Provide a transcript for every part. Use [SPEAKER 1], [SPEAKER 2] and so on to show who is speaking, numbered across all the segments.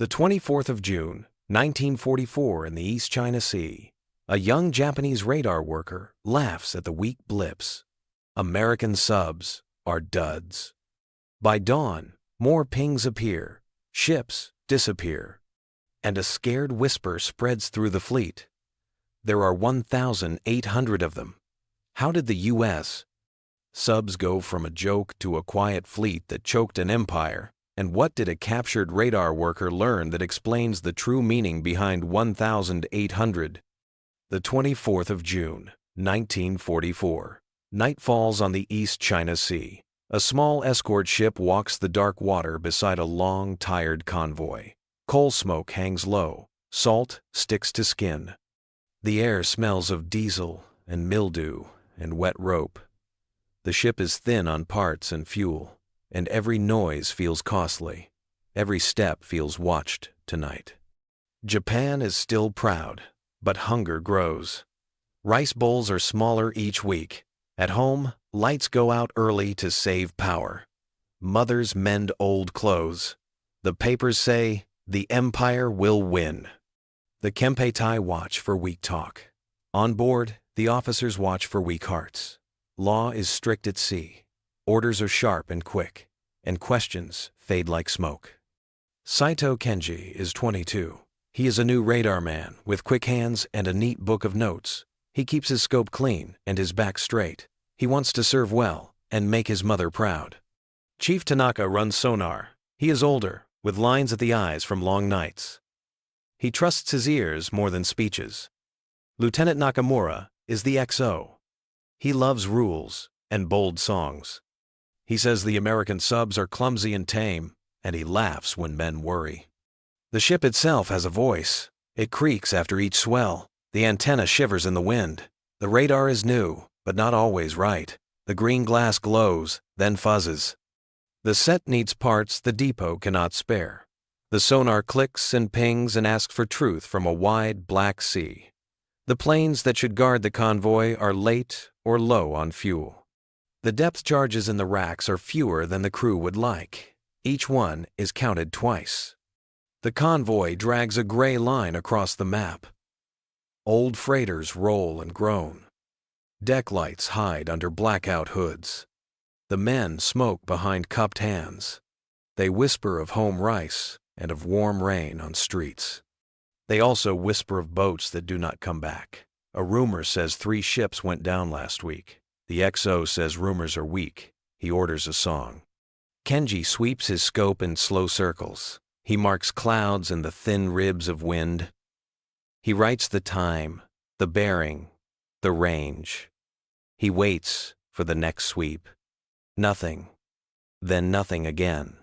[SPEAKER 1] The 24th of June, 1944, in the East China Sea, a young Japanese radar worker laughs at the weak blips. American subs are duds. By dawn, more pings appear, ships disappear, and a scared whisper spreads through the fleet. There are 1,800 of them. How did the U.S. subs go from a joke to a quiet fleet that choked an empire? And what did a captured radar worker learn that explains the true meaning behind 1,800? The 24th of June, 1944. Night falls on the East China Sea. A small escort ship walks the dark water beside a long, tired convoy. Coal smoke hangs low. Salt sticks to skin. The air smells of diesel and mildew and wet rope. The ship is thin on parts and fuel, and every noise feels costly. Every step feels watched tonight. Japan is still proud, but hunger grows. Rice bowls are smaller each week. At home, lights go out early to save power. Mothers mend old clothes. The papers say, "The empire will win." The Kempeitai watch for weak talk. On board, the officers watch for weak hearts. Law is strict at sea. Orders are sharp and quick, and questions fade like smoke. Saito Kenji is 22. He is a new radar man with quick hands and a neat book of notes. He keeps his scope clean and his back straight. He wants to serve well and make his mother proud. Chief Tanaka runs sonar. He is older, with lines at the eyes from long nights. He trusts his ears more than speeches. Lieutenant Nakamura is the XO. He loves rules and bold songs. He says the American subs are clumsy and tame, and he laughs when men worry. The ship itself has a voice. It creaks after each swell. The antenna shivers in the wind. The radar is new, but not always right. The green glass glows, then fuzzes. The set needs parts the depot cannot spare. The sonar clicks and pings and asks for truth from a wide black sea. The planes that should guard the convoy are late or low on fuel. The depth charges in the racks are fewer than the crew would like. Each one is counted twice. The convoy drags a gray line across the map. Old freighters roll and groan. Deck lights hide under blackout hoods. The men smoke behind cupped hands. They whisper of home rice and of warm rain on streets. They also whisper of boats that do not come back. A rumor says 3 ships went down last week. The XO says rumors are weak. He orders a song. Kenji sweeps his scope in slow circles. He marks clouds and the thin ribs of wind. He writes the time, the bearing, the range. He waits for the next sweep. Nothing. Then nothing again.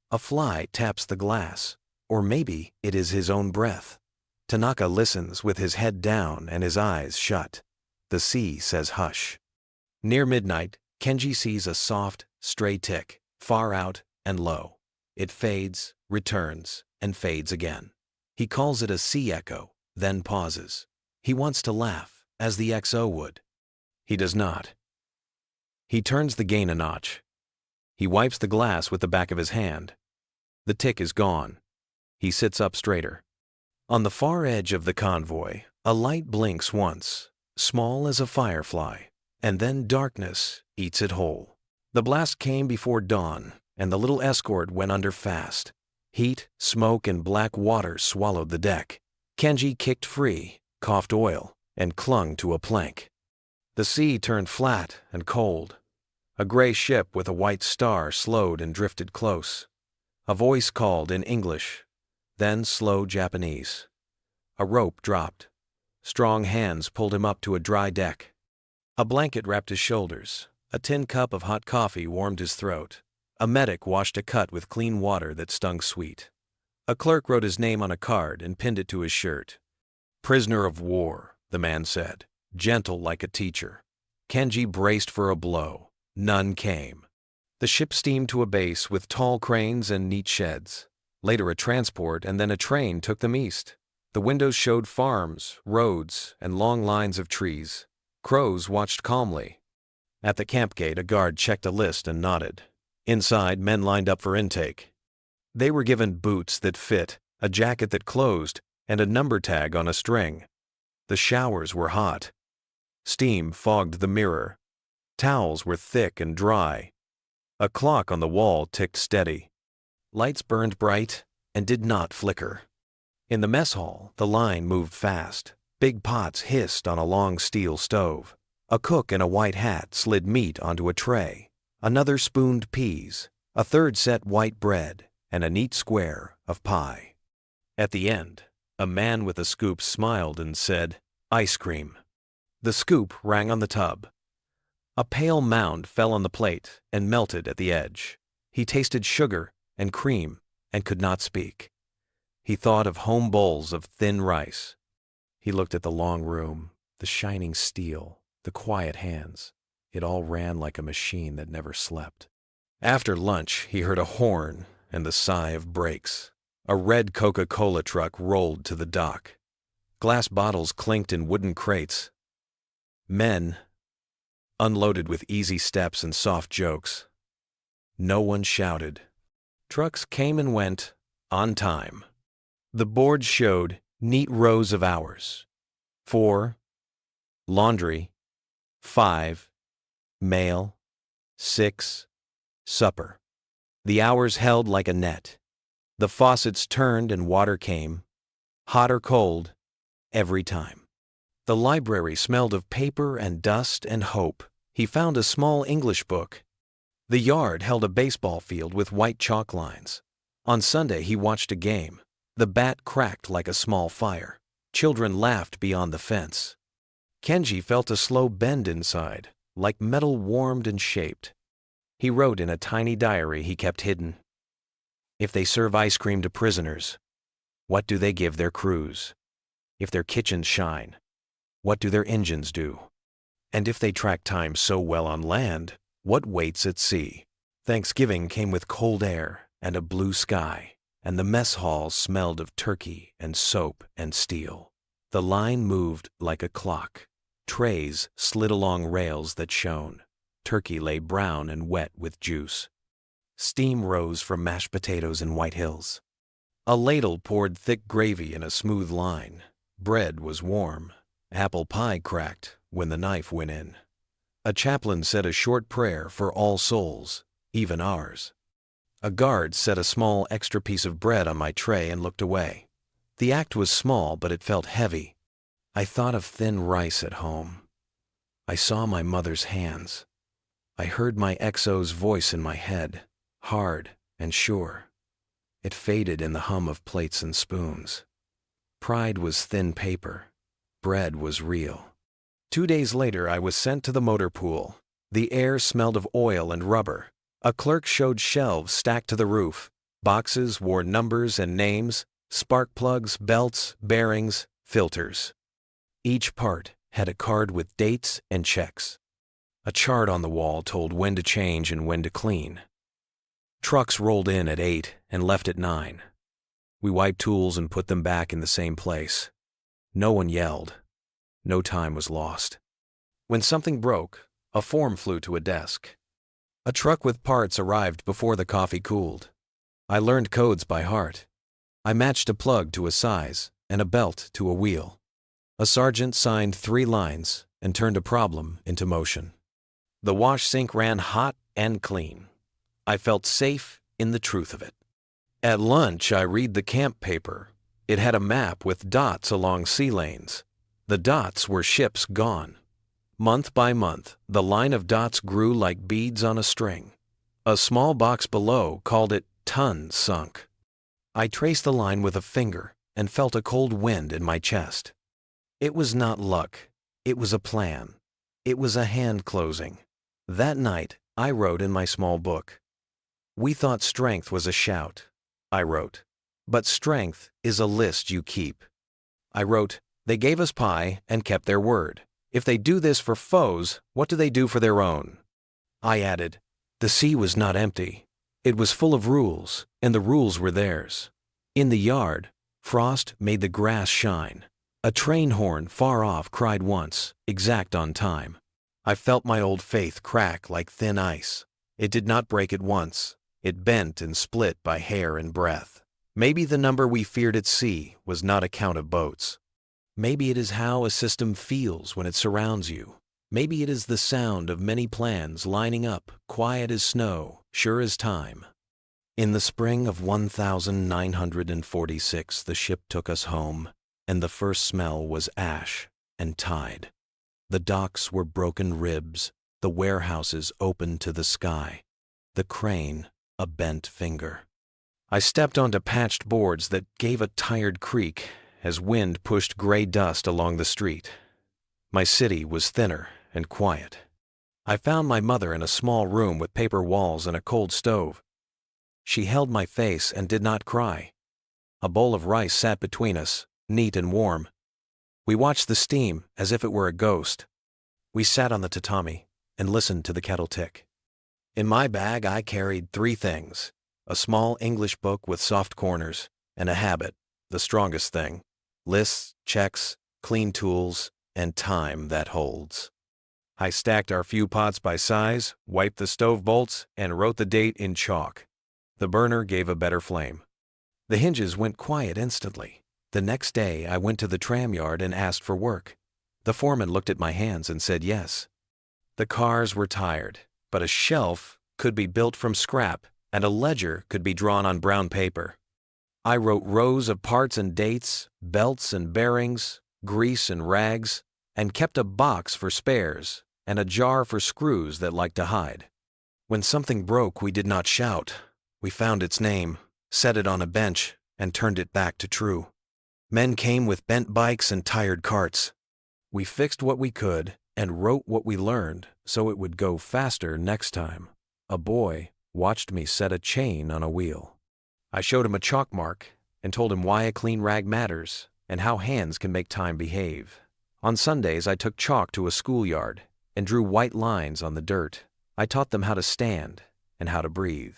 [SPEAKER 1] A fly taps the glass, or maybe it is his own breath. Tanaka listens with his head down and his eyes shut. The sea says hush. Near midnight, Kenji sees a soft, stray tick, far out and low. It fades, returns, and fades again. He calls it a sea echo, then pauses. He wants to laugh, as the XO would. He does not. He turns the gain a notch. He wipes the glass with the back of his hand. The tick is gone. He sits up straighter. On the far edge of the convoy, a light blinks once, small as a firefly, and then darkness eats it whole. The blast came before dawn, and the little escort went under fast. Heat, smoke, and black water swallowed the deck. Kenji kicked free, coughed oil, and clung to a plank. The sea turned flat and cold. A gray ship with a white star slowed and drifted close. A voice called in English, then slow Japanese. A rope dropped. Strong hands pulled him up to a dry deck. A blanket wrapped his shoulders. A tin cup of hot coffee warmed his throat. A medic washed a cut with clean water that stung sweet. A clerk wrote his name on a card and pinned it to his shirt. "Prisoner of war," the man said, gentle like a teacher. Kenji braced for a blow. None came. The ship steamed to a base with tall cranes and neat sheds. Later a transport and then a train took them east. The windows showed farms, roads, and long lines of trees. Crows watched calmly. At the camp gate, a guard checked a list and nodded. Inside, men lined up for intake. They were given boots that fit, a jacket that closed, and a number tag on a string. The showers were hot. Steam fogged the mirror. Towels were thick and dry. A clock on the wall ticked steady. Lights burned bright and did not flicker. In the mess hall, the line moved fast. Big pots hissed on a long steel stove. A cook in a white hat slid meat onto a tray. Another spooned peas. A third set white bread and a neat square of pie. At the end, a man with a scoop smiled and said, "Ice cream." The scoop rang on the tub. A pale mound fell on the plate and melted at the edge. He tasted sugar and cream and could not speak. He thought of home bowls of thin rice. He looked at the long room, the shining steel, the quiet hands. It all ran like a machine that never slept. After lunch, he heard a horn and the sigh of brakes. A red Coca-Cola truck rolled to the dock. Glass bottles clinked in wooden crates. Men unloaded with easy steps and soft jokes. No one shouted. Trucks came and went on time. The board showed neat rows of hours. 4, laundry, 5, mail, 6, supper. The hours held like a net. The faucets turned and water came, hot or cold, every time. The library smelled of paper and dust and hope. He found a small English book. The yard held a baseball field with white chalk lines. On Sunday he watched a game. The bat cracked like a small fire. Children laughed beyond the fence. Kenji felt a slow bend inside, like metal warmed and shaped. He wrote in a tiny diary he kept hidden. If they serve ice cream to prisoners, what do they give their crews? If their kitchens shine, what do their engines do? And if they track time so well on land, what waits at sea? Thanksgiving came with cold air and a blue sky, and the mess hall smelled of turkey and soap and steel. The line moved like a clock. Trays slid along rails that shone. Turkey lay brown and wet with juice. Steam rose from mashed potatoes in White Hills. A ladle poured thick gravy in a smooth line. Bread was warm. Apple pie cracked when the knife went in. A chaplain said a short prayer for all souls, even ours. A guard set a small extra piece of bread on my tray and looked away. The act was small, but it felt heavy. I thought of thin rice at home. I saw my mother's hands. I heard my XO's voice in my head, hard and sure. It faded in the hum of plates and spoons. Pride was thin paper. Bread was real. 2 days later, I was sent to the motor pool. The air smelled of oil and rubber. A clerk showed shelves stacked to the roof. Boxes wore numbers and names, spark plugs, belts, bearings, filters. Each part had a card with dates and checks. A chart on the wall told when to change and when to clean. Trucks rolled in at 8 and left at 9. We wiped tools and put them back in the same place. No one yelled. No time was lost. When something broke, a form flew to a desk. A truck with parts arrived before the coffee cooled. I learned codes by heart. I matched a plug to a size and a belt to a wheel. A sergeant signed 3 lines and turned a problem into motion. The wash sink ran hot and clean. I felt safe in the truth of it. At lunch, I read the camp paper. It had a map with dots along sea lanes. The dots were ships gone. Month by month, the line of dots grew like beads on a string. A small box below called it ton sunk. I traced the line with a finger and felt a cold wind in my chest. It was not luck. It was a plan. It was a hand closing. That night, I wrote in my small book. We thought strength was a shout, I wrote. But strength is a list you keep. I wrote, they gave us pie and kept their word. If they do this for foes, what do they do for their own? I added, the sea was not empty. It was full of rules, and the rules were theirs. In the yard, frost made the grass shine. A train horn far off cried once, exact on time. I felt my old faith crack like thin ice. It did not break at once. It bent and split by hair and breath. Maybe the number we feared at sea was not a count of boats. Maybe it is how a system feels when it surrounds you. Maybe it is the sound of many plans lining up, quiet as snow, sure as time. In the spring of 1946, the ship took us home, and the first smell was ash and tide. The docks were broken ribs, the warehouses open to the sky, the crane a bent finger. I stepped onto patched boards that gave a tired creak as wind pushed gray dust along the street. My city was thinner and quiet. I found my mother in a small room with paper walls and a cold stove. She held my face and did not cry. A bowl of rice sat between us, neat and warm. We watched the steam as if it were a ghost. We sat on the tatami and listened to the kettle tick. In my bag I carried 3 things: a small English book with soft corners, and a habit, the strongest thing: lists, checks, clean tools, and time that holds. I stacked our few pots by size, wiped the stove bolts, and wrote the date in chalk. The burner gave a better flame. The hinges went quiet instantly. The next day I went to the tram yard and asked for work. The foreman looked at my hands and said yes. The cars were tired, but a shelf could be built from scrap, and a ledger could be drawn on brown paper. I wrote rows of parts and dates, belts and bearings, grease and rags, and kept a box for spares and a jar for screws that liked to hide. When something broke, we did not shout. We found its name, set it on a bench, and turned it back to true. Men came with bent bikes and tired carts. We fixed what we could and wrote what we learned so it would go faster next time. A boy watched me set a chain on a wheel. I showed him a chalk mark and told him why a clean rag matters and how hands can make time behave. On Sundays, I took chalk to a schoolyard and drew white lines on the dirt. I taught them how to stand and how to breathe.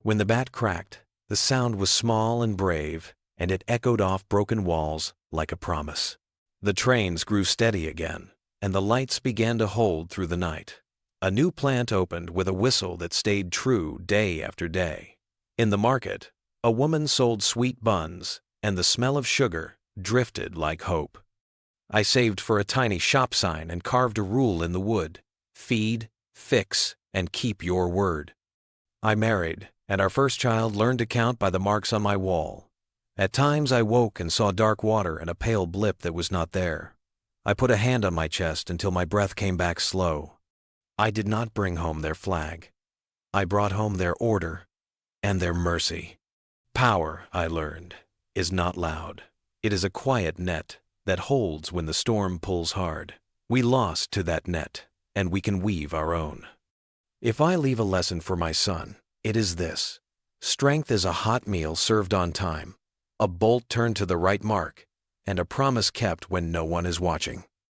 [SPEAKER 1] When the bat cracked, the sound was small and brave, and it echoed off broken walls like a promise. The trains grew steady again, and the lights began to hold through the night. A new plant opened with a whistle that stayed true day after day. In the market, a woman sold sweet buns, and the smell of sugar drifted like hope. I saved for a tiny shop sign and carved a rule in the wood: feed, fix, and keep your word. I married, and our first child learned to count by the marks on my wall. At times I woke and saw dark water and a pale blip that was not there. I put a hand on my chest until my breath came back slow. I did not bring home their flag. I brought home their order and their mercy. Power, I learned, is not loud. It is a quiet net that holds when the storm pulls hard. We lost to that net, and we can weave our own. If I leave a lesson for my son, it is this: strength is a hot meal served on time, a bolt turned to the right mark, and a promise kept when no one is watching.